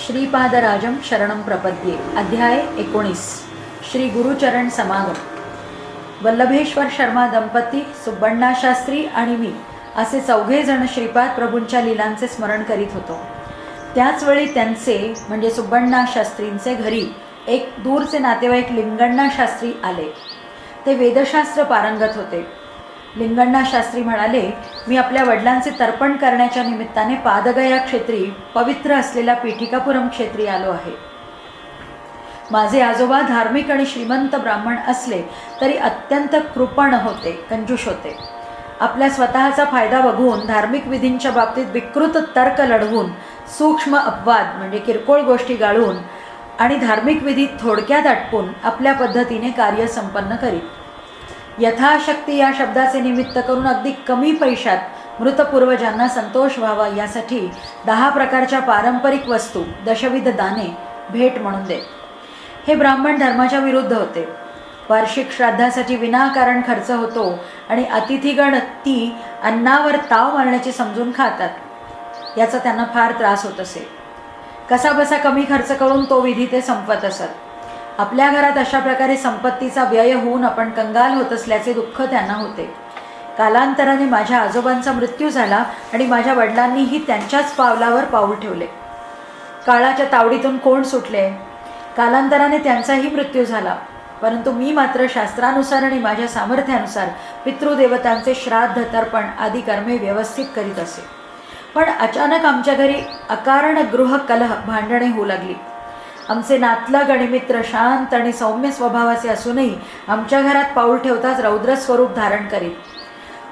श्रीपादराजं शरणं प्रपद्ये. अध्याय 19. श्री गुरुचरण समागम. वल्लभेश्वर शर्मा दंपती, सुब्बण्णा शास्त्री आणि मी असे चौघे जण श्रीपाद प्रभूंच्या लीलांचे स्मरण करीत होतो. त्याचवेळी त्यांचे म्हणजे सुब्बण्णा शास्त्रींचे घरी एक दूरचे नातेवाईक लिंगण्णा शास्त्री आले. ते वेदशास्त्र पारंगत होते. लिंगण्णा शास्त्री म्हणाले, मी आपल्या वडिलांचे तर्पण करण्याच्या निमित्ताने पादगया क्षेत्री पवित्र असलेल्या पीठिकापुरम क्षेत्री आलो आहे. माझे आजोबा धार्मिक आणि श्रीमंत ब्राह्मण असले तरी अत्यंत कृपण होते, कंजूष होते. आपल्या स्वतःचा फायदा बघून धार्मिक विधींच्या बाबतीत विकृत तर्क लढवून, सूक्ष्म अपवाद म्हणजे किरकोळ गोष्टी गाळून आणि धार्मिक विधी थोडक्यात आटपून आपल्या पद्धतीने कार्य संपन्न करीत. यथाशक्ती या शब्दाचे निमित्त करून अगदी कमी पैशात मृतपूर्वजांना संतोष व्हावा यासाठी 10 प्रकारच्या पारंपरिक वस्तू, दशविध दाने भेट म्हणून देत. हे ब्राह्मण धर्माच्या विरुद्ध होते. वार्षिक श्राद्धासाठी विनाकारण खर्च होतो आणि अतिथीगण ती अन्नावर ताव मारण्याची समजून खातात. याचा त्यांना फार त्रास होत असे. कसाबसा कमी खर्च करून तो विधी ते संपत असत. आपल्या घरात अशा प्रकारे संपत्तीचा व्यय होऊन आपण कंगाल होत असल्याचे दुःख त्यांना होते. कालांतराने माझ्या आजोबांचा मृत्यू झाला आणि माझ्या वडिलांनीही त्यांच्याच पावलावर पाऊल ठेवले. काळाच्या तावडीतून कोण सुटले. कालांतराने त्यांचाही मृत्यू झाला. परंतु मी मात्र शास्त्रानुसार आणि माझ्या सामर्थ्यानुसार पितृदेवतांचे श्राद्ध, तर्पण आदी कर्मे व्यवस्थित करीत असे. पण अचानक आमच्या घरी अकारण गृह कलह, भांडणे होऊ लागली. आमचे नातलग आणि मित्र शांत आणि सौम्य स्वभावाचे असूनही आमच्या घरात पाऊल ठेवताच रौद्र स्वरूप धारण करीत.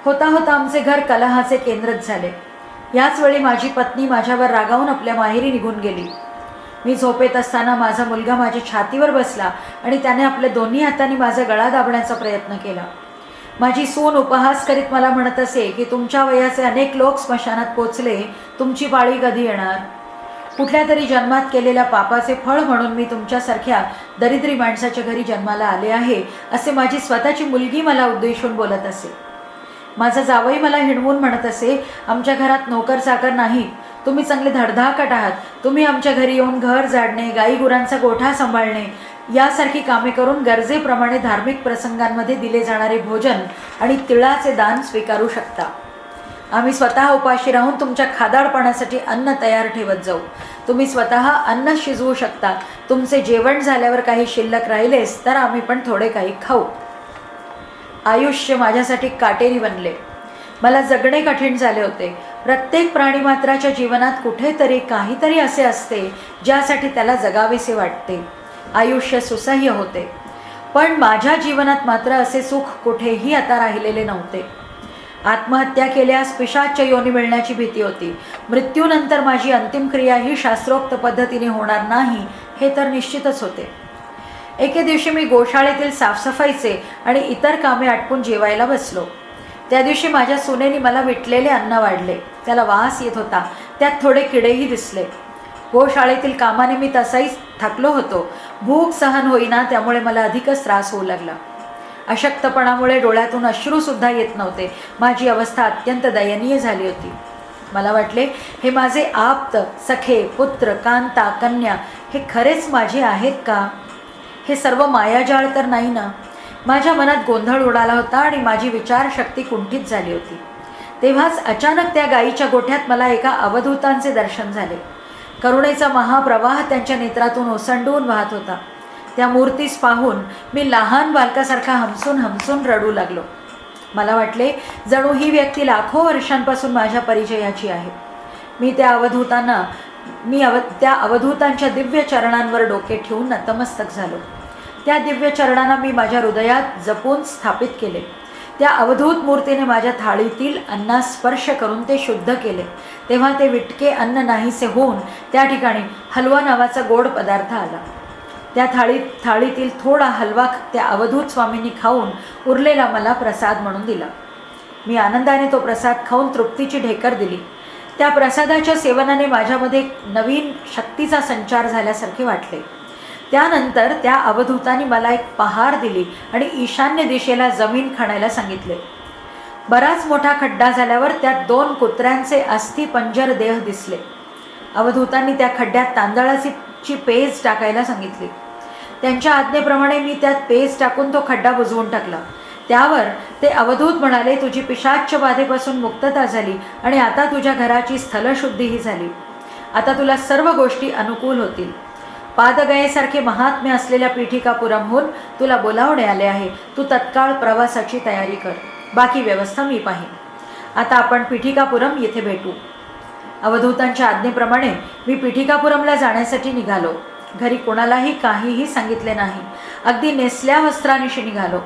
होता होता आमचे घर कलहाचे केंद्रच झाले. याच वेळी माझी पत्नी माझ्यावर रागावून आपल्या माहेरी निघून गेली. मी झोपेत असताना माझा मुलगा माझ्या छातीवर बसला आणि त्याने आपल्या दोन्ही हातांनी माझा गळा दाबण्याचा प्रयत्न केला. माझी सून उपहास करीत मला म्हणत असे की तुमच्या वयाचे अनेक लोक स्मशानात पोचले, तुमची पाळी कधी येणार. कुठल्या तरी जन्मात केलेल्या पापाचे फळ म्हणून मी तुमच्यासारख्या दरिद्री माणसाच्या घरी जन्माला आले आहे असे माझी स्वतःची मुलगी मला उद्देशून बोलत असे. माझा जावई मला हिणवून म्हणत असे, आमच्या घरात नोकर चाकर नाही, तुम्ही चांगले धडधाकट आहात. तुम्ही आमच्या घरी येऊन घर झाडणे, गाई गुरांचा गोठा सांभाळणे यासारखी कामे करून गरजेप्रमाणे धार्मिक प्रसंगांमध्ये दिले जाणारे भोजन आणि तिळाचे दान स्वीकारू शकता. आम्ही स्वतः उपाशी राहून तुमच्या खादाडपणासाठी अन्न तयार ठेवत जाऊ. तुम्ही स्वतः अन्न शिजवू शकता. तुमचे जेवण झाल्यावर काही शिल्लक राहिलेस तर आम्ही पण थोडे काही खाऊ. आयुष्य माझ्यासाठी काटेरी बनले. मला जगणे कठीण झाले होते. प्रत्येक प्राणीमात्राच्या जीवनात कुठेतरी काहीतरी असे असते ज्यासाठी त्याला जगावेसे वाटते. आयुष्य सुसह्य होते. पण माझ्या जीवनात मात्र असे सुख कुठेही आता राहिलेले नव्हते. आत्महत्या केल्यास पिशाच्य योनी मिळण्याची भीती होती. मृत्यूनंतर माझी अंतिम क्रिया ही शास्त्रोक्त पद्धतीने होणार नाही हे तर निश्चितच होते. एके दिवशी मी गोशाळेतील साफसफाईचे आणि इतर कामे आटपून जेवायला बसलो. त्या दिवशी माझ्या सुनेने मला विटलेले अन्न वाढले. त्याला वास येत होता. त्यात थोडे किडेही दिसले. गोशाळेतील कामाने मी तसाही थकलो होतो. भूक सहन होईना, त्यामुळे मला अधिकच त्रास होऊ लागला. अशक्तपणामुळे डोळ्यातून अश्रूसुद्धा येत नव्हते. माझी अवस्था अत्यंत दयनीय झाली होती. मला वाटले, हे माझे आप्त, सखे, पुत्र, कांता, कन्या हे खरेच माझे आहेत का? हे सर्व मायाजाळ तर नाही ना? माझ्या मनात गोंधळ उडाला होता आणि माझी विचारशक्ती कुंठित झाली होती. तेव्हाच अचानक त्या गायीच्या गोठ्यात मला एका अवधूतांचे दर्शन झाले. करुणेचा महाप्रवाह त्यांच्या नेत्रातून ओसंडून वाहत होता. त्या मूर्तीस पाहून मी लहान बालकासारखा हमसून रडू लागलो. मला वाटले जणू ही व्यक्ती लाखो वर्षांपासून माझ्या परिचयाची आहे. त्या अवधूतांच्या दिव्य चरणांवर डोके ठेवून नतमस्तक झालो. त्या दिव्य चरणांना मी माझ्या हृदयात जपून स्थापित केले. त्या अवधूत मूर्तीने माझ्या थाळीतील अन्नास स्पर्श करून ते शुद्ध केले. तेव्हा ते विटके अन्न नाहीसे होऊन त्या ठिकाणी हलवा नावाचा गोड पदार्थ आला. त्या थाळीतील थोडा हलवा त्या अवधूत स्वामींनी खाऊन उरलेला मला प्रसाद म्हणून दिला. मी आनंदाने तो प्रसाद खाऊन तृप्तीची ढेकर दिली. त्या प्रसादाच्या सेवनाने माझ्यामध्ये नवीन शक्तीचा संचार झाल्यासारखे वाटले. त्यानंतर त्या अवधूतांनी मला एक पहार दिली आणि ईशान्य दिशेला जमीन खणायला सांगितले. बराच मोठा खड्डा झाल्यावर त्यात 2 कुत्र्यांचे अस्थिपंजर देह दिसले. अवधूतांनी त्या खड्ड्यात तांदळाची पेज टाकायला सांगितली. त्यांच्या आज्ञेप्रमाणे मी त्यात पेज टाकून तो खड्डा बुजवून टाकला. त्यावर ते अवधूत म्हणाले, तुझी पिशाच्य बाधेपासून मुक्तता झाली आणि आता तुझ्या घराची स्थलशुद्धीही झाली. आता तुला सर्व गोष्टी अनुकूल होतील. पादगयेसारखे महात्म्य असलेल्या पीठिकापुरमहून तुला बोलावणे आले आहे. तू तत्काळ प्रवासाची तयारी कर. बाकी व्यवस्था मी पाहीन. आता आपण पीठिकापुरम येथे भेटू. अवधूतांच्या आज्ञेप्रमाणे मी पीठिकापुरमला जाण्यासाठी निघालो. घरी कोणालाही काहीही सांगितले नाही. अगदी नेसल्या वस्त्रानिशी निघालो.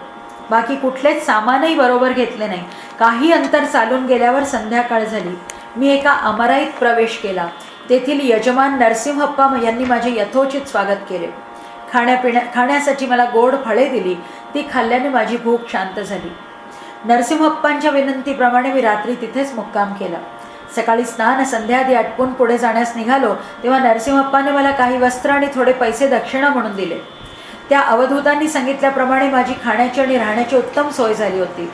बाकी कुठलेच सामानही बरोबर घेतले नाही. काही अंतर चालून गेल्यावर संध्याकाळ झाली. मी एका अमराईत प्रवेश केला. तेथील यजमान नरसिंहप्पा यांनी माझे यथोचित स्वागत केले. खाण्यासाठी मला गोड फळे दिली. ती खाल्ल्याने माझी भूक शांत झाली. नरसिंहप्पांच्या विनंतीप्रमाणे मी रात्री तिथेच मुक्काम केला. सकाळी स्नान संध्याआधी आटपून पुढे जाण्यास निघालो तेव्हा नरसिंहप्पाने मला काही वस्त्र आणि थोडे पैसे दक्षिणा म्हणून दिले. त्या अवधूतांनी सांगितल्याप्रमाणे माझी खाण्याची आणि राहण्याची उत्तम सोय झाली होती.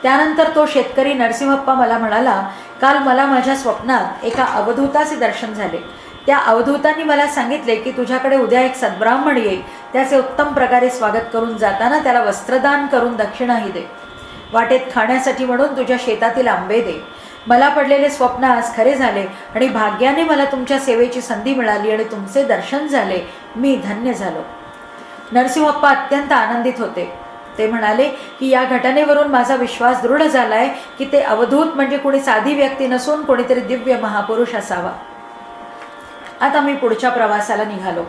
त्यानंतर तो शेतकरी नरसिंहप्पा मला म्हणाला, काल मला माझ्या स्वप्नात एका अवधूताचे दर्शन झाले. त्या अवधूतांनी मला सांगितले की तुझ्याकडे उद्या एक सद्ब्राह्मण येईल. त्याचे उत्तम प्रकारे स्वागत करून जाताना त्याला वस्त्रदान करून दक्षिणाही दे. वाटेत खाण्यासाठी म्हणून तुझ्या शेतातील आंबे दे. मला पडलेले स्वप्न आज खरे झाले आणि भाग्याने मला तुमच्या सेवेची संधी मिळाली आणि तुमचे दर्शन झाले. मी धन्य झालो. नरसिंहप्पा अत्यंत आनंदित होते. ते म्हणाले की या घटनेवरून माझा विश्वास दृढ झालाय की ते अवधूत म्हणजे कोणी साधी व्यक्ती नसून कोणीतरी दिव्य महापुरुष असावा. आता मी पुढच्या प्रवासाला निघालो.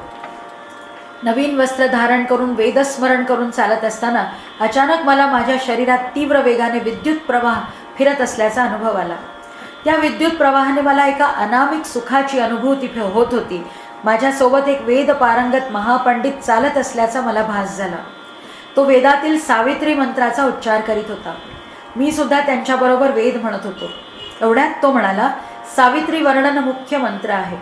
नवीन वस्त्र धारण करून वेदस्मरण करून चालत असताना अचानक मला माझ्या शरीरात तीव्र वेगाने विद्युत प्रवाह फिरत असल्याचा अनुभव आला. त्या विद्युत प्रवाहाने मला एका अनामिक सुखाची अनुभूती होत होती. माझ्यासोबत एक वेद पारंगत महापंडित चालत असल्याचा मला भास झाला. तो वेदातील सावित्री मंत्राचा उच्चार करीत होता. मी सुद्धा त्यांच्याबरोबर वेद म्हणत होतो. एवढ्यात तो म्हणाला, सावित्री वर्णन मुख्य मंत्र आहे.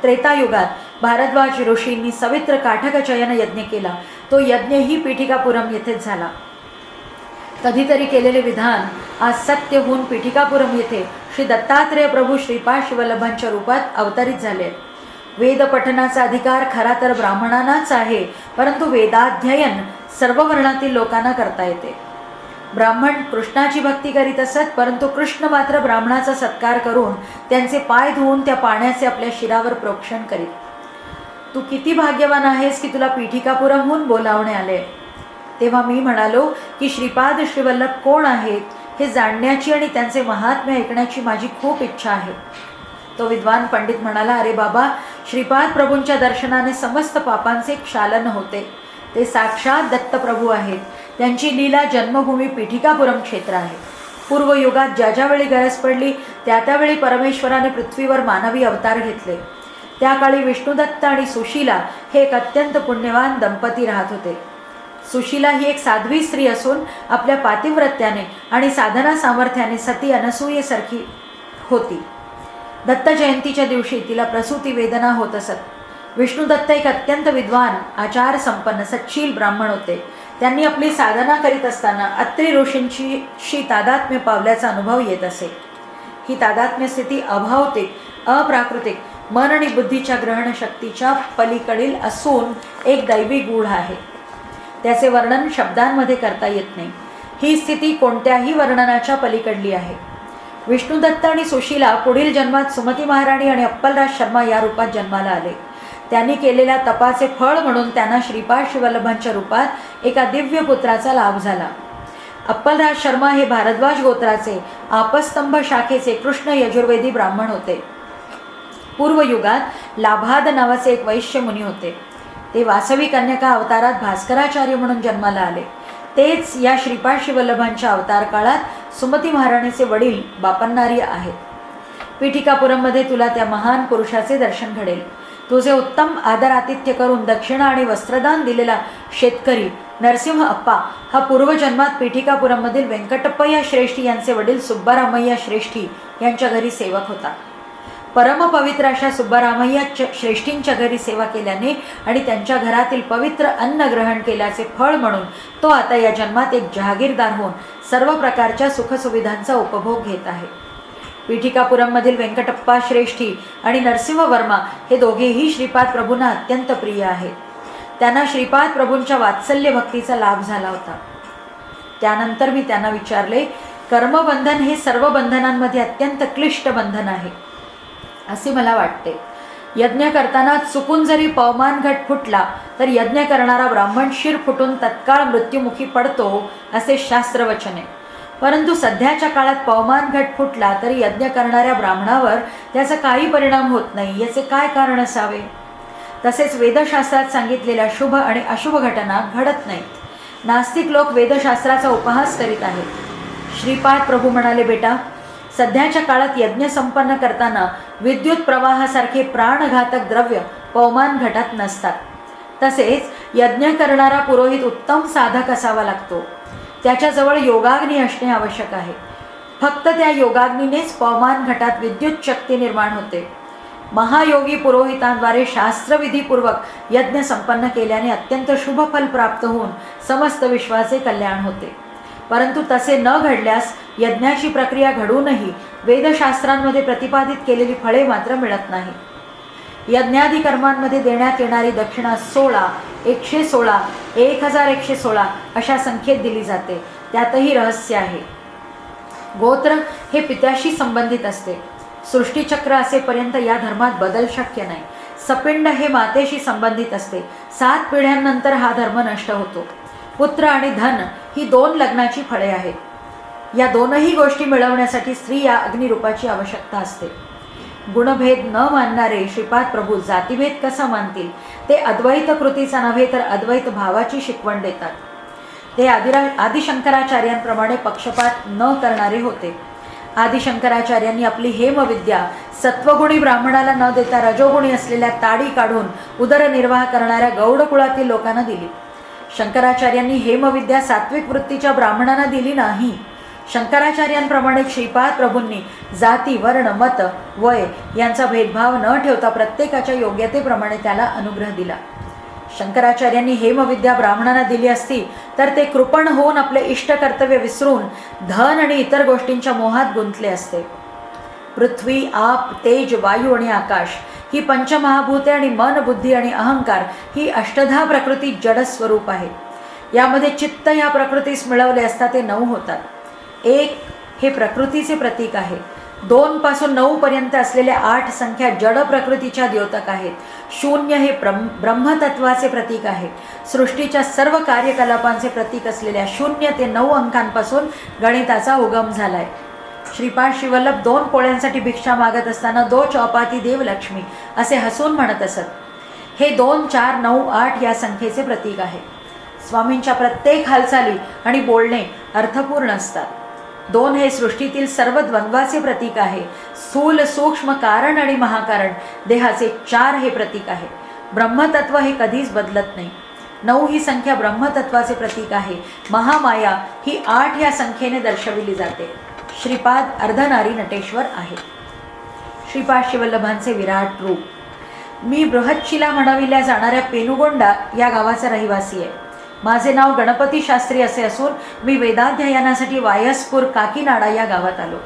त्रेतायुगात भारद्वाज ऋषींनी सवित्र काठकचयन यज्ञ केला. तो यज्ञही पीठिकापुरम येथेच झाला. कधीतरी केलेले विधान आज सत्य होऊन पीठिकापुरम येथे श्री दत्तात्रेय प्रभू श्रीपाद शिवल्लभांच्या रूपात अवतरित झाले. वेद पठनाचा अधिकार खरा तर ब्राह्मणांनाच आहे, परंतु वेदाध्ययन सर्व वर्णातील लोकांना करता येते. ब्राह्मण कृष्णाची भक्ती करीत असत, परंतु कृष्ण मात्र ब्राह्मणाचा सत्कार करून त्यांचे पाय धुवून त्या पाण्याचे आपल्या शिरावर प्रोक्षण करीत. तू किती भाग्यवान आहेस की तुला पीठिकापुरमहून बोलावणे आले. तेव्हा मी म्हणालो की श्रीपाद श्रीवल्लभ कोण आहेत हे जाणण्याची आणि त्यांचे महात्म्य ऐकण्याची माझी खूप इच्छा आहे. तो विद्वान पंडित म्हणाला, अरे बाबा, श्रीपाद प्रभूंच्या दर्शनाने समस्त पापांचे क्षालन होते. ते साक्षात दत्तप्रभू आहेत. त्यांची लीला जन्मभूमी पीठिकापुरम क्षेत्र आहे. पूर्वयुगात ज्या ज्यावेळी गरज पडली त्या त्यावेळी परमेश्वराने पृथ्वीवर मानवी अवतार घेतले. त्या काळी विष्णुदत्त आणि सुशीला हे एक अत्यंत पुण्यवान दंपती राहत होते. सुशीला ही एक साध्वी स्त्री असून आपल्या पातिव्रत्याने आणि साधना सामर्थ्याने सती अनसूयेसारखी होती. दत्त जयंतीच्या दिवशी तिला प्रसूती वेदना होत असत. विष्णुदत्त एक अत्यंत विद्वान, आचार संपन्न, सच्शील ब्राह्मण होते. त्यांनी आपली साधना करीत असताना अत्री ऋषींशी तादात्म्य पावल्याचा अनुभव येत असे. ही तादात्म्य स्थिती अभौतिक, अप्राकृतिक, मन आणि बुद्धीच्या ग्रहण शक्तीच्या पलीकडील असून एक दैवी गूढ आहे. त्याचे वर्णन शब्दांमध्ये करता येत नाही. ही स्थिती कोणत्याही वर्णनाच्या पलीकडली आहे. विष्णुदत्त आणि सुशीला पुढील जन्मात सुमती महाराणी आणि अप्पलराज शर्मा या रूपात जन्माला आले. त्यांनी केलेल्या तपाचे फळ म्हणून त्यांना श्रीपाद शिवल्लभांच्या रूपात एका दिव्य पुत्राचा लाभ झाला. अप्पलराज शर्मा हे भारद्वाज गोत्राचे आपस्तंभ शाखेचे कृष्ण यजुर्वेदी ब्राह्मण होते. पूर्वयुगात लाभाद नावाचे एक वैश्य मुनी होते. ते वासवी कन्यका अवतारात भास्कराचार्य म्हणून जन्माला आले. तेच या श्रीपाद शिवल्लभांच्या अवतार काळात सुमती महाराणीचे वडील बापन्नार्य आहेत. पीठिकापुरममध्ये तुला त्या महान पुरुषाचे दर्शन घडेल. तुझे उत्तम आदर आतिथ्य करून दक्षिणा आणि वस्त्रदान दिलेला शेतकरी नरसिंह अप्पा हा पूर्वजन्मात पीठिकापुरममधील व्यंकटप्पय्या श्रेष्ठी यांचे वडील सुब्बारामय्या श्रेष्ठी यांच्या घरी सेवक होता. परमपवित्र अशा सुब्बारामय्या श्रेष्ठींच्या घरी सेवा केल्याने आणि त्यांच्या घरातील पवित्र अन्न ग्रहण केल्याचे फळ म्हणून तो आता या जन्मात एक जहागीरदार होऊन सर्व प्रकारच्या सुखसुविधांचा उपभोग घेत आहे. पीठिकापुरममधील व्यंकटप्पा श्रेष्ठी आणि नरसिंह वर्मा हे दोघेही श्रीपाद प्रभूंना अत्यंत प्रिय आहेत. त्यांना श्रीपाद प्रभूंच्या वात्सल्य भक्तीचा लाभ झाला होता. त्यानंतर मी त्यांना विचारले, कर्मबंधन हे सर्व बंधनांमध्ये अत्यंत क्लिष्ट बंधन आहे असे मला वाटते. यज्ञ करताना चुकून जरी पवमान घट फुटला तर यज्ञ करणारा ब्राह्मण शिर फुटून तत्काळ मृत्युमुखी पडतो असे शास्त्रवचन आहे. परंतु सध्याच्या काळात पवमान घट फुटला तरी यज्ञ करणाऱ्या ब्राह्मणावर त्याचा काही परिणाम होत नाही. याचे काय कारण असावे? तसेच वेदशास्त्रात सांगितलेल्या शुभ आणि अशुभ घटना घडत नाहीत. नास्तिक लोक वेदशास्त्राचा उपहास करीत आहेत. श्रीपाद प्रभू म्हणाले, बेटा, सध्याच्या काळात यज्ञ संपन्न करताना विद्युत प्रवाहासारखे प्राणघातक द्रव्य पवमान घटात नसतात. तसेच यज्ञ करणारा पुरोहित उत्तम साधक असावा लागतो. त्याच्याजवळ योगाग्नी असणे आवश्यक आहे. फक्त त्या योगाग्नीनेच पवमान घटात विद्युत शक्ती निर्माण होते. महायोगी पुरोहितांद्वारे शास्त्रविधीपूर्वक यज्ञ संपन्न केल्याने अत्यंत शुभ फल प्राप्त होऊन समस्त विश्वाचे कल्याण होते. परंतु तसे न घडल्यास यज्ञाची प्रक्रिया घडूनही वेदशास्त्रांमध्ये प्रतिपादित केलेली फळे मात्र मिळत नाही. यज्ञादी कर्मांमध्ये देण्यात येणारी दक्षिणा 16, 116, 1116 अशा संख्येत दिली जाते. त्यातही रहस्य आहे. गोत्र हे पित्याशी संबंधित असते. सृष्टीचक्र असेपर्यंत या धर्मात बदल शक्य नाही. सपिंड हे मातेशी संबंधित असते. 7 पिढ्यांनंतर हा धर्म नष्ट होतो. पुत्र आणि धन ही 2 लग्नाची फळे आहेत. या दोनही गोष्टी मिळवण्यासाठी स्त्री या अग्निरूपाची आवश्यकता असते. गुणभेद न मानणारे श्रीपाद प्रभू जातीभेद कसा मानतील? ते अद्वैत कृतीचा नव्हे तर अद्वैत भावाची शिकवण देतात. ते आदिशंकराचार्यांप्रमाणे पक्षपात न करणारे होते. आदिशंकराचार्यांनी आपली हेमविद्या सत्वगुणी ब्राह्मणाला न देता रजोगुणी असलेल्या ताडी काढून उदरनिर्वाह करणाऱ्या गौड कुळातील लोकांना दिली. शंकराचार्यांनी हेमविद्या सात्विक वृत्तीच्या ब्राह्मणांना दिली नाही. शंकराचार्यांप्रमाणे श्रीपाद प्रभूंनी जाती, वर्ण, मत, वय यांचा भेदभाव न ठेवता प्रत्येकाच्या योग्यतेप्रमाणे त्याला अनुग्रह दिला. शंकराचार्यांनी हेमविद्या ब्राह्मणांना दिली असती तर ते कृपण होऊन आपले इष्ट कर्तव्य विसरून धन आणि इतर गोष्टींच्या मोहात गुंतले असते. पृथ्वी, आप, तेज, वायू आणि आकाश ही पंचमहाभूते आणि मन, बुद्धी आणि अहंकार ही अष्टधा प्रकृती जड स्वरूप आहे. यामध्ये चित्त या प्रकृतीस मिळवले असता ते 9 होतात. 1 हे प्रकृतीचे प्रतीक आहे. 2 पासून 9 पर्यंत असलेल्या 8 संख्या जड प्रकृतीच्या द्योतक आहेत. 0 हे ब्रह्मतत्वाचे प्रतीक आहे. सृष्टीच्या सर्व कार्यकलापांचे प्रतीक असलेल्या 0 ते 9 अंकांपासून गणिताचा उगम झालाय. श्रीपाद श्रीवल्लभ 2 पोळ्यांसाठी भिक्षा मागत असताना 2 चौपाती देव लक्ष्मी असे हसून म्हणत असत. हे 2, 4, 9, 8 या संख्येचे प्रतीक आहे. स्वामींच्या प्रत्येक हालचाली आणि बोलणे अर्थपूर्ण असतात. 2 हे सृष्टीतील सर्व द्वंद्वाचे प्रतीक आहे. स्थूल, सूक्ष्म, कारण आणि महाकारण देहाचे 4 हे प्रतीक आहे. ब्रह्मतत्व हे कधीच बदलत नाही. 9 ही संख्या ब्रह्मतत्वाचे प्रतीक आहे. महामाया ही 8 या संख्येने दर्शविली जाते. श्रीपाद अर्धनारी नटेश्वर आहे. श्रीपाद श्रीवल्लभांचे विराट रूप. मी बृहच्छिला म्हणविल्या जाणाऱ्या पेनुगोंडा या गावाचा रहिवासी आहे. माझे नाव गणपती शास्त्री असे असून मी वेदाध्ययनासाठी वायसपूर काकीनाडा या गावात आलो.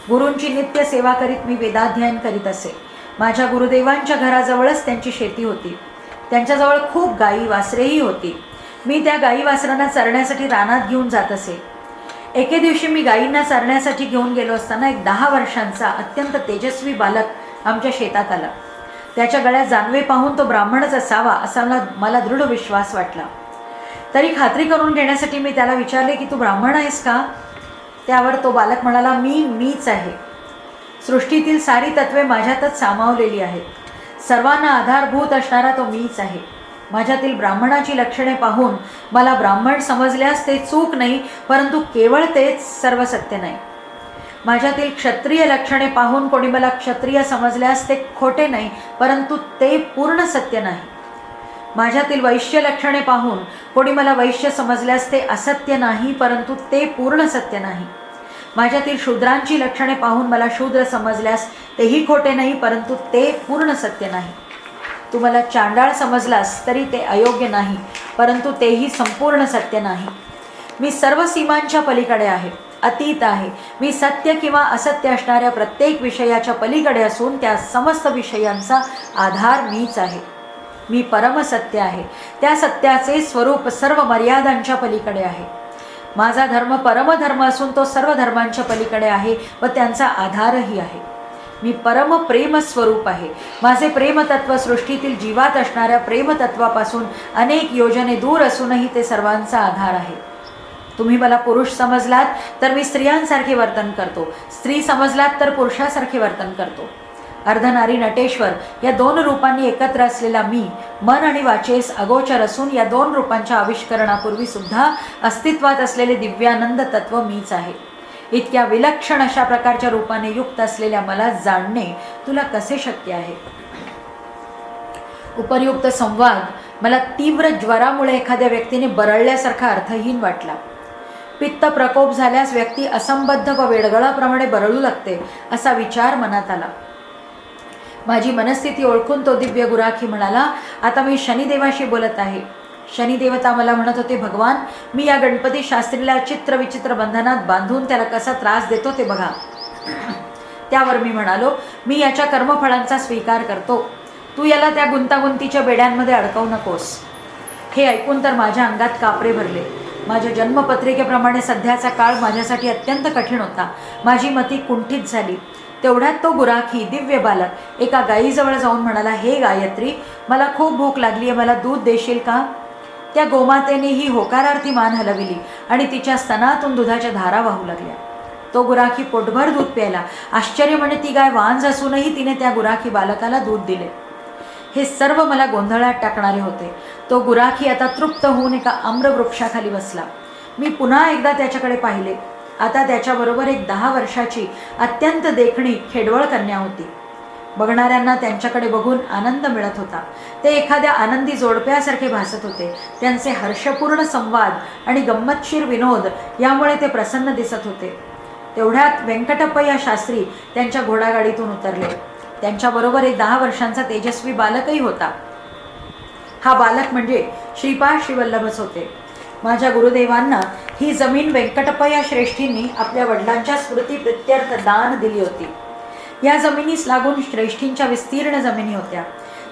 गुरूंची नित्य सेवा करीत मी वेदाध्ययन करीत असे. माझ्या गुरुदेवांच्या घराजवळच त्यांची शेती होती. त्यांच्याजवळ खूप गाई वासरेही होती. मी त्या गाई वासरांना चरण्यासाठी रानात घेऊन जात असे. एके दिवशी मी गायींना चरण्यासाठी घेऊन गेलो असताना एक 10 वर्षांचा अत्यंत तेजस्वी बालक आमच्या शेतात आला. त्याच्या गळ्यात जानवे पाहून तो ब्राह्मणच असावा असा मला दृढ विश्वास वाटला. तरी खात्री करून घेण्यासाठी मी त्याला विचारले की तू ब्राह्मण आहेस का? त्यावर तो बालक म्हणाला, मीच आहे. सृष्टीतील सारी तत्वे माझ्यातच सामावलेली आहेत. सर्वांना आधारभूत असणारा तो मीच आहे. माझ्यातील ब्राह्मणाची लक्षणे पाहून मला ब्राह्मण समजल्यास ते चूक नाही, परंतु केवळ तेच सर्व सत्य नाही. माझ्यातील क्षत्रिय लक्षणे पाहून कोणी मला क्षत्रिय समजल्यास ते खोटे नाही, परंतु ते पूर्ण सत्य नाही. माझ्यातील वैश्य लक्षणे पाहून कोणी मला वैश्य समजल्यास ते असत्य नाही, परंतु ते पूर्ण सत्य नाही. माझ्यातील शूद्रांची लक्षणे पाहून मला शूद्र समजल्यास तेही खोटे नाही, परंतु ते पूर्ण सत्य नाही. तू मला चांडाळ समजलास तरी ते अयोग्य नाही, परंतु तेही संपूर्ण सत्य नाही. मी सर्व सीमांच्या पलीकडे आहे. अतीत आहे. मी सत्य किंवा असत्य असणाऱ्या प्रत्येक विषयाच्या पलीकडे असून त्या समस्त विषयांचा आधार मीच आहे. मी परमसत्य आहे. त्या सत्याचे स्वरूप सर्व मर्यादांच्या पलीकडे आहे. माझा धर्म परमधर्म असून तो सर्व धर्मांच्या पलीकडे आहे व त्यांचा आधारही आहे. मी परम प्रेमस्वरूप आहे. माझे प्रेमतत्व सृष्टीतील जीवात असणाऱ्या प्रेमतत्वापासून अनेक योजने दूर असूनही ते सर्वांचा आधार आहे. तुम्ही मला पुरुष समजलात तर मी स्त्रियांसारखे वर्तन करतो. स्त्री समजलात तर पुरुषासारखे वर्तन करतो. अर्धनारी नटेश्वर या दोन रूपांनी एकत्र असलेला मी मन आणि वाचेस अगोचर असून या दोन रूपांच्या आविष्करणापूर्वी सुद्धा अस्तित्वात असलेले दिव्यानंद तत्व मीच आहे. इतक्या विलक्षण अशा प्रकारच्या रूपाने युक्त असलेल्या मला जाणणे तुला कसे शक्य आहे? उपर्युक्त संवाद मला तीव्र ज्वरामुळे एखाद्या व्यक्तीने बरळल्यासारखा अर्थहीन वाटला. पित्त प्रकोप झाल्यास व्यक्ती असंबद्ध व वेडगळाप्रमाणे बरळू लागते असा विचार मनात आला. माझी मनस्थिती ओळखून तो दिव्य गुराखी म्हणाला, आता मी शनिदेवाशी बोलत आहे. शनिदेवता मला म्हणत होते, भगवान, मी या गणपती शास्त्रीला चित्रविचित्र बंधनात बांधून त्याला कसा त्रास देतो ते बघा. त्यावर मी म्हणालो, मी याच्या कर्मफळांचा स्वीकार करतो. तू याला त्या गुंतागुंतीच्या बेड्यांमध्ये अडकवू नकोस. हे ऐकून तर माझ्या अंगात कापरे भरले. माझ्या जन्मपत्रिकेप्रमाणे सध्याचा काळ माझ्यासाठी अत्यंत कठीण होता. माझी मती कुंठित झाली. तेवढ्यात तो गुराखी दिव्य बालक एका गायीजवळ जाऊन म्हणाला, हे गायत्री, मला खूप भूक लागली आहे, मला दूध देशील का? त्या गोमातेने ही होकारार्थी मान हलविली आणि तिच्या स्तनातून दुधाच्या धारा वाहू लागल्या. तो गुराखी पोटभर दूध प्यायला. आश्चर्य म्हणजे ती गाय वांज असूनही तिने त्या गुराखी बालकाला दूध दिले. हे सर्व मला गोंधळात टाकणारे होते. तो गुराखी आता तृप्त होऊन एका आम्रवृक्षाखाली बसला. मी पुन्हा एकदा त्याच्याकडे पाहिले. आता त्याच्याबरोबर एक 10 वर्षाची अत्यंत देखणी खेडवळ कन्या होती. बघणाऱ्यांना त्यांच्याकडे बघून आनंद मिळत होता. ते एखाद्या आनंदी जोडप्यासारखे भासत होते. त्यांचे हर्षपूर्ण संवाद आणि गंमतशीर विनोद यामुळे ते प्रसन्न दिसत होते. तेवढ्यात व्यंकटप्पय्या शास्त्री त्यांच्या घोडागाडीतून उतरले. त्यांच्याबरोबर एक 10 वर्षांचा तेजस्वी बालकही होता. हा बालक म्हणजे श्रीपाद श्रीवल्लभच होते. माझ्या गुरुदेवांना ही जमीन व्यंकटप्पय्या श्रेष्ठींनी आपल्या वडिलांच्या स्मृती प्रित्यर्थ दान दिली होती. या जमिनीस लागून श्रेष्ठींच्या विस्तीर्ण जमिनी होत्या.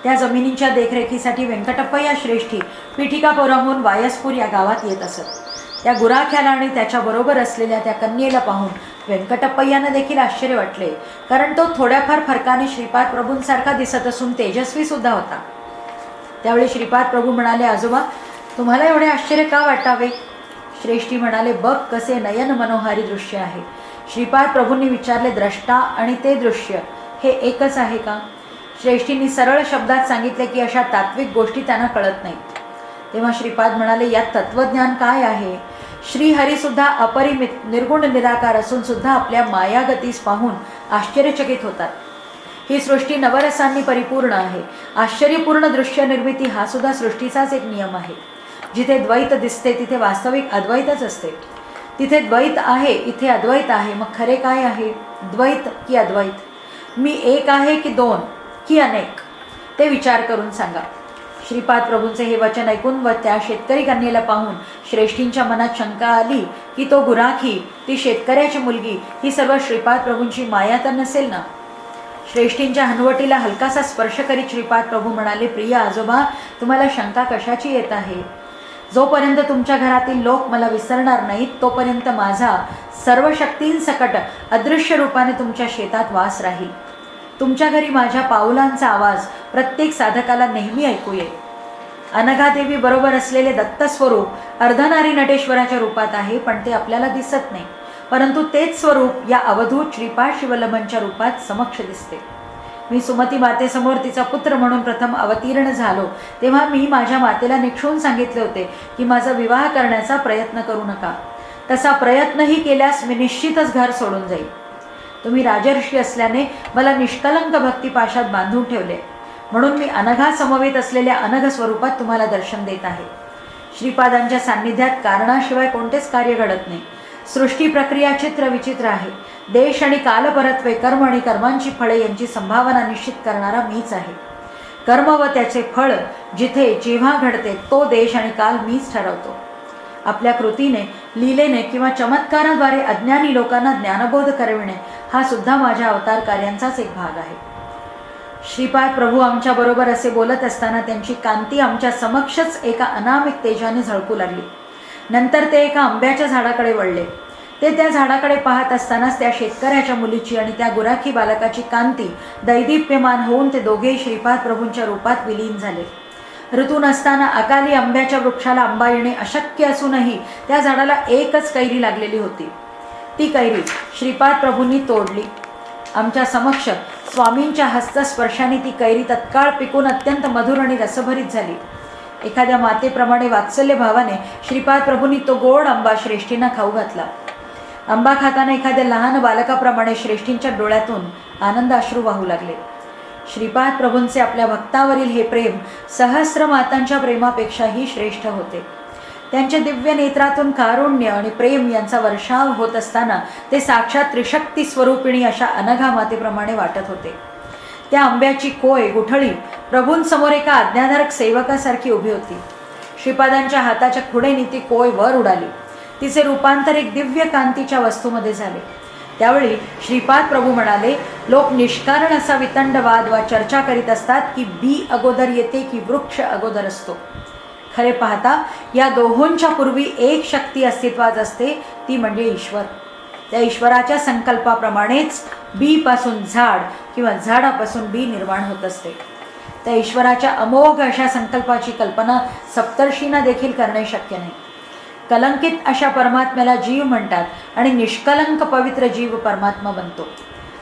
त्या जमिनींच्या देखरेखीसाठी व्यंकटप्पय्या श्रेष्ठी पिठिकापुरमहून वायसपूर या गावात येत असत. त्या गुराख्याला आणि त्याच्याबरोबर असलेल्या त्या कन्येला पाहून व्यंकटप्पय्यांना देखील आश्चर्य वाटले, कारण तो थोड्याफार फरकाने श्रीपाद प्रभूंसारखा दिसत असून तेजस्वी सुद्धा होता. त्यावेळी श्रीपाद प्रभू म्हणाले, आजोबा, तुम्हाला एवढे आश्चर्य का वाटावे? श्रेष्ठी म्हणाले, बघ कसे नयन मनोहारी दृश्य आहे. श्रीपाद प्रभूंनी विचारले, द्रष्टा आणि ते दृश्य हे एकच आहे का? श्रेष्ठींनी सरळ शब्दात सांगितले की अशा तात्विक गोष्टी त्यांना कळत नाहीत. तेव्हा श्रीपाद म्हणाले, यात तत्वज्ञान काय आहे? श्रीहरीसुद्धा अपरिमित निर्गुण निराकार असून सुद्धा आपल्या मायागतीस पाहून आश्चर्यचकित होतात. ही सृष्टी नवरसांनी परिपूर्ण आहे. आश्चर्यपूर्ण दृश्य निर्मिती हा सुद्धा सृष्टीचाच एक नियम आहे. जिथे द्वैत दिसते तिथे वास्तविक अद्वैतच असते. तिथे द्वैत आहे, इथे अद्वैत आहे. मग खरे काय आहे? द्वैत की अद्वैत? मी एक आहे की दोन की अनेक? ते विचार करून सांगा. श्रीपाद प्रभूंचे हे वचन ऐकून व त्या शेतकरी कन्येला पाहून श्रेष्ठींच्या मनात शंका आली की तो गुराखी, ती शेतकऱ्याची मुलगी, ही सर्व श्रीपाद प्रभूंची माया तर नसेल ना? श्रेष्ठींच्या हनवटीला हलकासा स्पर्श करीत श्रीपाद प्रभू म्हणाले, प्रिय आजोबा, तुम्हाला शंका कशाची येत आहे? जोपर्यंत तुमच्या घरातील लोक मला विसरणार नाहीत तोपर्यंत माझा सर्व शक्तींसकट अदृश्य रूपाने तुमच्या शेतात वास राहील. तुमच्या घरी माझ्या पाऊलांचा आवाज प्रत्येक साधकाला नेहमी ऐकू येईल. अनघादेवी बरोबर असलेले दत्तस्वरूप अर्धनारी नटेश्वराच्या रूपात आहे, पण ते आपल्याला दिसत नाही. परंतु तेच स्वरूप या अवधूत श्रीपाद शिवल्लभांच्या रूपात समक्ष दिसते. मी सुमती मातेसमोर तिचा पुत्र म्हणून प्रथम अवतीर्ण झालो तेव्हा मी माझ्या मातेला निक्षून सांगितले होते की माझा विवाह करण्याचा प्रयत्न करू नका. तसा प्रयत्नही केल्यास मी निश्चितच घर सोडून जाईल. तुम्ही राजर्षी असल्याने मला निष्कलंक भक्तिपाशात बांधून ठेवले, म्हणून मी अनघा समवेत असलेल्या अनघ स्वरूपात तुम्हाला दर्शन देत आहे. श्रीपादांच्या सान्निध्यात कारणाशिवाय कोणतेच कार्य घडत नाही. सृष्टी प्रक्रिया चित्र विचित्र आहे. देश आणि कालपरत्वे, कर्म आणि कर्मांची फळे यांची संभावना निश्चित करणारा मीच आहे. कर्म व त्याचे फळ जिथे जेव्हा घडते तो देश आणि काल मीच ठरवतो. आपल्या कृतीने, लीलेने किंवा चमत्काराद्वारे अज्ञानी लोकांना ज्ञानबोध करविणे हा सुद्धा माझ्या अवतार कार्यांचाच एक भाग आहे. श्रीपाद प्रभू आमच्याबरोबर असे बोलत असताना त्यांची कांती आमच्या समक्षच एका अनामिक तेजाने झळकू लागली. नंतर ते एका आंब्याच्या झाडाकडे वळले. ते त्या झाडाकडे पाहत असतानाच त्या शेतकऱ्याच्या मुलीची आणि त्या गुराखी बालकाची कांती दैदिप्यमान होऊन ते दोघेही श्रीपाद प्रभूंच्या रूपात विलीन झाले. ऋतू नसताना अकाली आंब्याच्या वृक्षाला आंबा येणे अशक्य असूनही त्या झाडाला एकच कैरी लागलेली होती. ती कैरी श्रीपाद प्रभूंनी तोडली. आमच्या समक्ष स्वामींच्या हस्तस्पर्शाने ती कैरी तत्काळ पिकून अत्यंत मधुर आणि रसभरीत झाली. एखाद्या मातेप्रमाणे वात्सल्य भावाने श्रीपाद प्रभूंनी तो गोड आंबा श्रेष्ठींना खाऊ घातला. आंबा खाताना एखाद्या लहान बालकाप्रमाणे श्रेष्ठींच्या डोळ्यातून आनंद अश्रू वाहू लागले. श्रीपाद प्रभूंचे आपल्या भक्तावरील हे प्रेम सहस्र मातांच्या प्रेमापेक्षाही श्रेष्ठ होते. त्यांच्या दिव्य नेत्रातून कारुण्य आणि प्रेम यांचा वर्षाव होत असताना ते साक्षात त्रिशक्ती स्वरूपिणी अशा अनघा मातेप्रमाणे वाटत होते. त्या आंब्याची कोय गुठळी प्रभूंसमोर एका आज्ञाधारक सेवकासारखी उभी होती. श्रीपादांच्या हाताच्या खुणेने ती कोय वर उडाली. तिचे रूपांतर एक दिव्य कांतीच्या वस्तूमध्ये झाले. त्यावेळी श्रीपाद प्रभू म्हणाले, लोक निष्कारण असा वितंड वाद वा चर्चा करीत असतात की बी अगोदर येते की वृक्ष अगोदर असतो. खरे पाहता या दोहोंच्या पूर्वी एक शक्ती अस्तित्वात असते, ती म्हणजे ईश्वर. त्या ईश्वराच्या संकल्पाप्रमाणेच बीपासून झाड किंवा झाडापासून बी निर्माण होत असते. त्या ईश्वराच्या अमोघ अशा संकल्पाची कल्पना सप्तर्षींना देखील करणे शक्य नाही. कलंकित अशा परमात्म्याला जीव म्हणतात आणि निष्कलंक पवित्र जीव परमात्मा बनतो.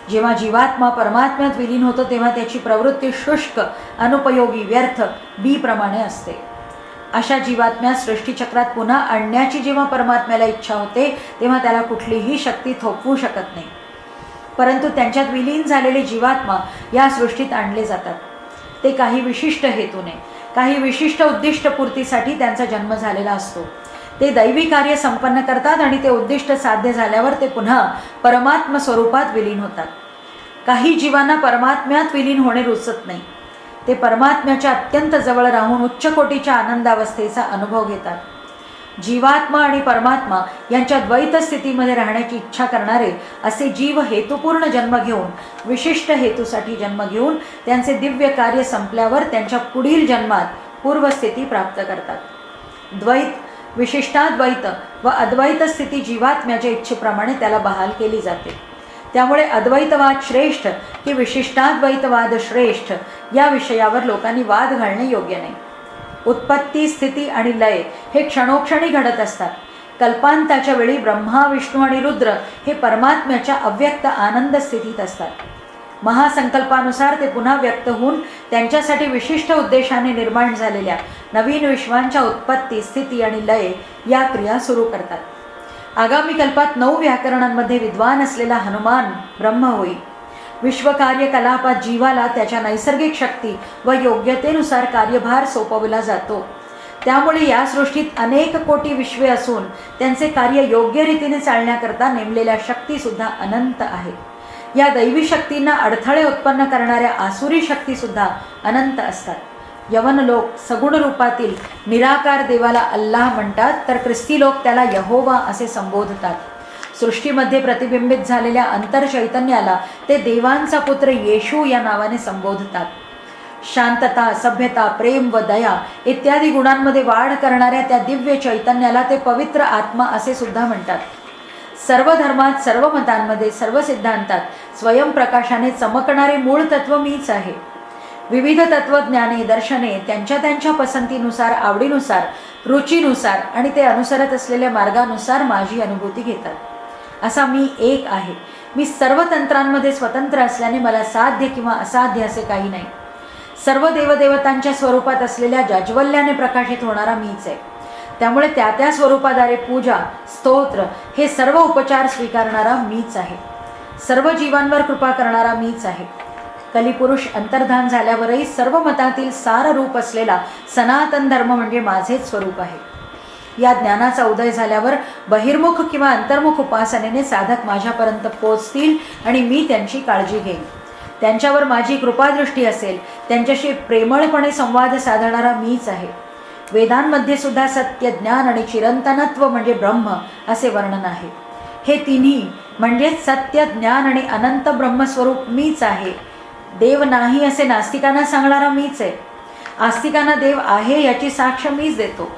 जेव्हा जीवात्मा परमात्म्यात विलीन होतो तेव्हा त्याची प्रवृत्ती शुष्क, अनुपयोगी, व्यर्थ बीप्रमाणे असते. अशा जीवात्म्या सृष्टीचक्रात पुन्हा आणण्याची जेव्हा परमात्म्याला इच्छा होते तेव्हा त्याला कुठलीही शक्ती थोपवू शकत नाही. परंतु त्यांच्यात विलीन झालेले जीवात्मा या सृष्टीत आणले जातात. ते काही विशिष्ट हेतूने, काही विशिष्ट उद्दिष्टपूर्तीसाठी त्यांचा जन्म झालेला असतो. ते दैवी कार्य संपन्न करतात आणि ते उद्दिष्ट साध्य झाल्यावर ते पुन्हा परमात्म स्वरूपात विलीन होतात. काही जीवांना परमात्म्यात विलीन होणे रुचत नाही. ते परमात्म्याच्या अत्यंत जवळ राहून उच्च कोटीच्या आनंदावस्थेचा अनुभव घेतात. जीवात्मा आणि परमात्मा यांच्या द्वैत स्थितीमध्ये राहण्याची इच्छा करणारे असे जीव हेतुपूर्ण जन्म घेऊन, विशिष्ट हेतूसाठी जन्म घेऊन त्यांचे दिव्य कार्य संपल्यावर त्यांच्या पुढील जन्मात पूर्वस्थिती प्राप्त करतात. द्वैत, विशिष्टाद्वैत व अद्वैत स्थिती जीवात्म्याच्या इच्छेप्रमाणे त्याला बहाल केली जाते. त्यामुळे अद्वैतवाद श्रेष्ठ की विशिष्टाद्वैतवाद श्रेष्ठ या विषयावर लोकांनी वाद घालणे योग्य नाही. उत्पत्ती, स्थिती आणि लय हे क्षणोक्षणी घडत असतात. कल्पांताच्या वेळी ब्रह्मा, विष्णू आणि रुद्र हे परमात्म्याच्या अव्यक्त आनंद स्थितीत असतात. महासंकल्पानुसार ते पुन्हा व्यक्त होऊन त्यांच्यासाठी विशिष्ट उद्देशाने निर्माण झालेल्या नवीन विश्वांच्या उत्पत्ती, स्थिती आणि लय या क्रिया सुरू करतात. आगामी कल्पात 9 व्याकरणांमध्ये विद्वान असलेला हनुमान ब्रह्म होईल. विश्वकार्यकलापात जीवाला त्याच्या नैसर्गिक शक्ती व योग्यतेनुसार कार्यभार सोपवला जातो. त्यामुळे या सृष्टीत अनेक कोटी विश्वे असून त्यांचे कार्य योग्य रीतीने चालण्याकरता नेमलेल्या शक्तीसुद्धा अनंत आहेत. या दैवी शक्तींना अडथळे उत्पन्न करणाऱ्या आसुरी शक्तीसुद्धा अनंत असतात. यवन लोक सगुण रूपातील निराकार देवाला अल्लाह म्हणतात, तर ख्रिस्ती लोक त्याला यहोवा असे संबोधतात. सृष्टीमध्ये प्रतिबिंबित झालेल्या अंतरचैतन्याला ते देवांचा पुत्र येशू या नावाने संबोधतात. शांतता, सभ्यता, प्रेम व दया इत्यादी गुणांमध्ये वाढ करणाऱ्या त्या दिव्य चैतन्याला ते पवित्र आत्मा असे सुद्धा म्हणतात. सर्व धर्मात, सर्व मतांमध्ये, सर्व सिद्धांतात स्वयंप्रकाशाने चमकणारे मूळ तत्व मीच आहे. विविध तत्वज्ञाने, दर्शने त्यांच्या त्यांच्या पसंतीनुसार, आवडीनुसार, रुचीनुसार आणि ते अनुसरत असलेल्या मार्गानुसार माझी अनुभूती घेतात. असा मी एक आहे. मी सर्व तंत्रांमध्ये स्वतंत्र असल्याने मला साध्य किंवा असाध्य असे काही नाही. सर्व देवदेवतांच्या स्वरूपात असलेल्या जाज्वल्याने प्रकाशित होणारा मीच आहे. त्यामुळे त्या त्या स्वरूपाद्वारे पूजा, स्तोत्र हे सर्व उपचार स्वीकारणारा मीच आहे. सर्व जीवांवर कृपा करणारा मीच आहे. कलिपुरुष अंतर्धान झाल्यावरही सर्व मतातील सार रूप असलेला सनातन धर्म म्हणजे माझेच स्वरूप आहे. या ज्ञानाचा उदय झाल्यावर बहिर्मुख किंवा अंतर्मुख उपासनेने साधक माझ्यापर्यंत पोचतील आणि मी त्यांची काळजी घेईन. त्यांच्यावर माझी कृपादृष्टी असेल. त्यांच्याशी प्रेमळपणे संवाद साधणारा मीच आहे. वेदांमध्ये सुद्धा सत्य, ज्ञान आणि चिरंतनत्व म्हणजे ब्रह्म असे वर्णन आहे. हे तिन्ही म्हणजेच सत्य, ज्ञान आणि अनंत ब्रह्मस्वरूप मीच आहे. देव नाही असे नास्तिकांना सांगणारा मीच आहे. आस्तिकांना देव आहे याची साक्ष मीच देतो.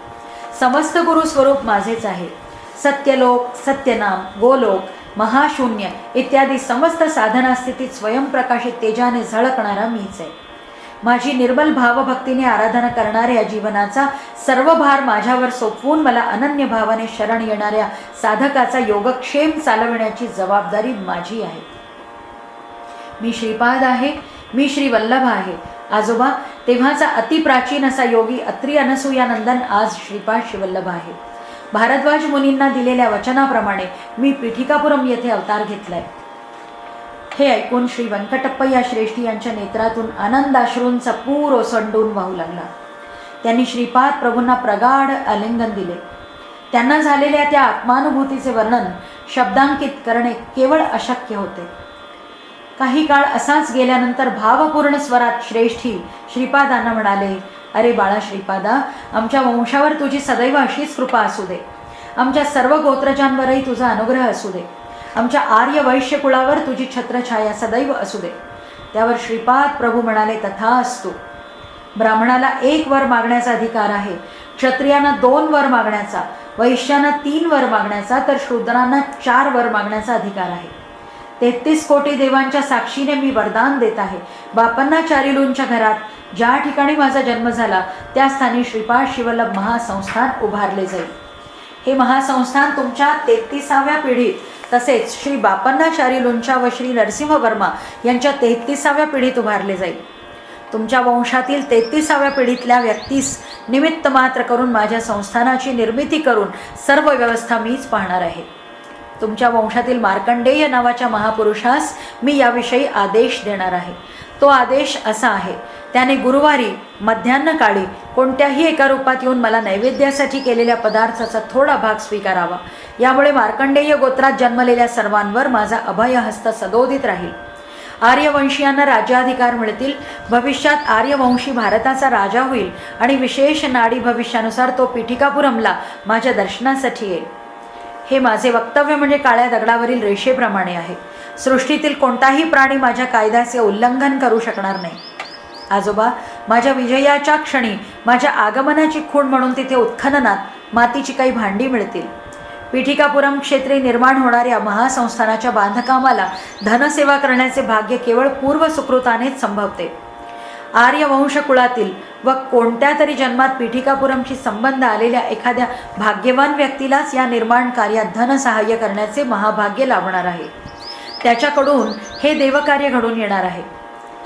समस्त गुरु स्वरूप माझेच आहे. सत्यलोक, सत्यनाम, गोलोक, महाशून्य इत्यादी समस्त साधना स्थितीत स्वयंप्रकाशित तेजाने झळकणारा मीच आहे. माझी निर्मल भावभक्तीने आराधना करणाऱ्या जीवनाचा सर्व भार माझ्यावर सोपवून मला अनन्य भावाने शरण येणाऱ्या साधकाचा योगक्षेम चालविण्याची जबाबदारी माझी आहे. मी श्रीपाद आहे, मी श्री वल्लभ आहे. आजोबा, तेव्हाचा अतिप्राचीन असा योगी अत्री अनसूयानंदन आज श्रीपाद श्रीवल्लभ आहे. भारद्वाज मुनींना दिलेल्या वचनाप्रमाणे मी पीठिकापुरम येथे अवतार घेतलाय. हे ऐकून श्री व्यंकटप्पय्या श्रेष्ठी यांच्या नेत्रातून आनंदाश्रूंचा पूर ओसंडून वाहू लागला. त्यांनी श्रीपाद प्रभूंना प्रगाढ आलिंगन दिले. त्यांना झालेल्या त्या आत्मानुभूतीचे वर्णन शब्दांकित करणे केवळ अशक्य होते. काही काळ असाच गेल्यानंतर भावपूर्ण स्वरात श्रेष्ठी श्रीपादांना म्हणाले, अरे बाळा श्रीपादा, आमच्या वंशावर तुझी सदैव अशीच कृपा असू दे. आमच्या सर्व गोत्रजांवरही तुझा अनुग्रह असू दे. आमच्या आर्य वैश्य कुळावर तुझी छत्रछाया सदैव असू दे. त्यावर श्रीपाद प्रभू म्हणाले, तथास्तु. ब्राह्मणाला 1 वर मागण्याचा अधिकार आहे, क्षत्रियांना 2 वर मागण्याचा, वैश्यांना 3 वर मागण्याचा, तर शूद्रांना 4 वर मागण्याचा अधिकार आहे. 33 कोटी देवांच्या साक्षीने मी वरदान देत आहे. बापांना चारिलूंच्या घरात ज्या ठिकाणी माझा जन्म झाला त्या स्थानी श्रीपाद श्रीवल्लभ महासंस्थान उभारले जाईल. हे महासंस्थान तुमच्या 33व्या पिढीत तसेच श्री बापन्ना चारिलूंच्या व श्री नरसिंह वर्मा यांच्या 33व्या पिढीत उभारले जाईल. तुमच्या वंशातील 33व्या पिढीतल्या व्यक्तीस निमित्त मात्र करून माझ्या संस्थानाची निर्मिती करून सर्व व्यवस्था मीच पाहणार आहे. तुमच्या वंशातील मार्कंडेय नावाच्या महापुरुषास मी याविषयी आदेश देणार आहे. तो आदेश असा आहे, त्याने गुरुवारी मध्यान्ह काळी कोणत्याही एका रूपात येऊन मला नैवेद्यासाठी केलेल्या पदार्थाचा थोडा भाग स्वीकारावा. यामुळे मार्कंडेय गोत्रात जन्मलेल्या सर्वांवर माझा अभयहस्त सदोदित राहील. आर्यवंशीयांना राज्याधिकार मिळतील. भविष्यात आर्यवंशी भारताचा राजा होईल आणि विशेष नाडी भविष्यानुसार तो पीठिकापुरमला माझ्या दर्शनासाठी येईल. हे माझे वक्तव्य म्हणजे काळ्या दगडावरील रेषेप्रमाणे आहे. सृष्टीतील कोणताही प्राणी माझ्या कायद्याचे उल्लंघन करू शकणार नाही. आजोबा, माझ्या विजयाच्या क्षणी माझ्या आगमनाची खूण म्हणून तिथे उत्खननात मातीची काही भांडी मिळतील. पीठिकापुरम क्षेत्री निर्माण होणाऱ्या महासंस्थानाच्या बांधकामाला धनसेवा करण्याचे भाग्य केवळ पूर्व सुकृतानेच संभवते. आर्यवंश कुळातील व कोणत्या तरी जन्मात पीठिकापुरमशी संबंध आलेल्या एखाद्या भाग्यवान व्यक्तीलाच या निर्माण कार्यात धनसहाय्य करण्याचे महाभाग्य लाभणार आहे. त्याच्याकडून हे देवकार्य घडून येणार आहे.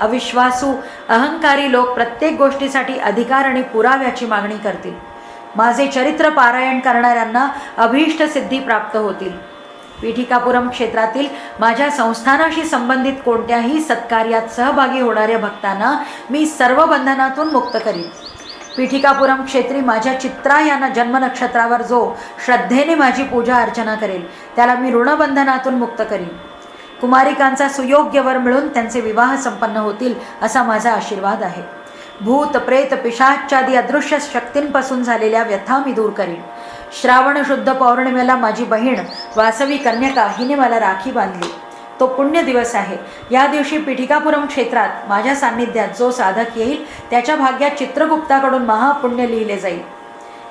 अविश्वासू अहंकारी लोक प्रत्येक गोष्टीसाठी अधिकार आणि पुराव्याची मागणी करतील. माझे चरित्र पारायण करणाऱ्यांना अभीष्ट सिद्धी प्राप्त होतील. पीठिकापुरम क्षेत्रातील माझ्या संस्थानाशी संबंधित कोणत्याही सत्कार्यात सहभागी होणाऱ्या भक्तांना मी सर्व बंधनातून मुक्त करीन. पीठिकापुरम क्षेत्री माझ्या चित्रा यांना जन्मनक्षत्रावर जो श्रद्धेने माझी पूजा अर्चना करेल त्याला मी ऋणबंधनातून मुक्त करीन. कुमारिकांचा सुयोग्य वर मिळून त्यांचे विवाह संपन्न होतील असा माझा आशीर्वाद आहे. भूत, प्रेत, पिशाचादी अदृश्य शक्तींपासून झालेल्या व्यथा मी दूर करीन. श्रावण शुद्ध पौर्णिमेला माझी बहीण वासवी कन्यका हिने मला राखी बांधली. तो पुण्य दिवस आहे. या दिवशी पीठिकापुरम क्षेत्रात माझ्या सान्निध्यात जो साधक येईल त्याच्या भाग्यात चित्रगुप्ताकडून महापुण्य लिहिले जाईल.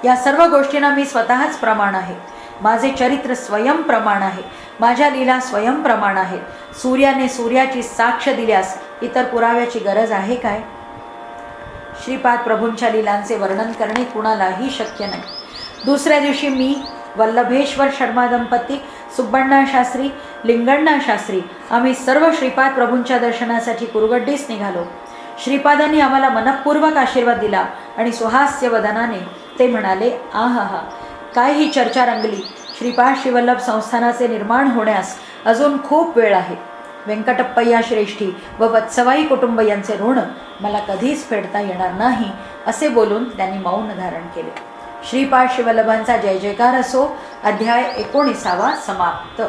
या सर्व गोष्टींना मी स्वतःच प्रमाण आहे. माझे चरित्र स्वयं प्रमाण आहे. माझ्या लीला स्वयं प्रमाण आहे. सूर्याने सूर्याची साक्ष दिल्यास इतर पुराव्याची गरज आहे काय? श्रीपाद प्रभूंच्या लीलांचे वर्णन करणे कुणालाही शक्य नाही. दुसऱ्या दिवशी मी, वल्लभेश्वर शर्मा दंपती, सुब्बण्णा शास्त्री, लिंगण्णा शास्त्री आम्ही सर्व श्रीपाद प्रभूंच्या दर्शनासाठी कुरगड्डीस निघालो. श्रीपादांनी आम्हाला मनपूर्वक आशीर्वाद दिला आणि सुहास्य वदनाने ते म्हणाले, आहा, काय ही चर्चा रंगली. श्रीपाद श्रीवल्लभ संस्थानाचे निर्माण होण्यास अजून खूप वेळ आहे. व्यंकटप्पय्या श्रेष्ठी व वत्सवाई कुटुंब यांचे ऋण मला कधीच फेडता येणार नाही असे बोलून त्यांनी मौन धारण केले. श्रीपाद श्रीवल्लभांचा जय जयकार असो. अध्याय 19 समाप्त.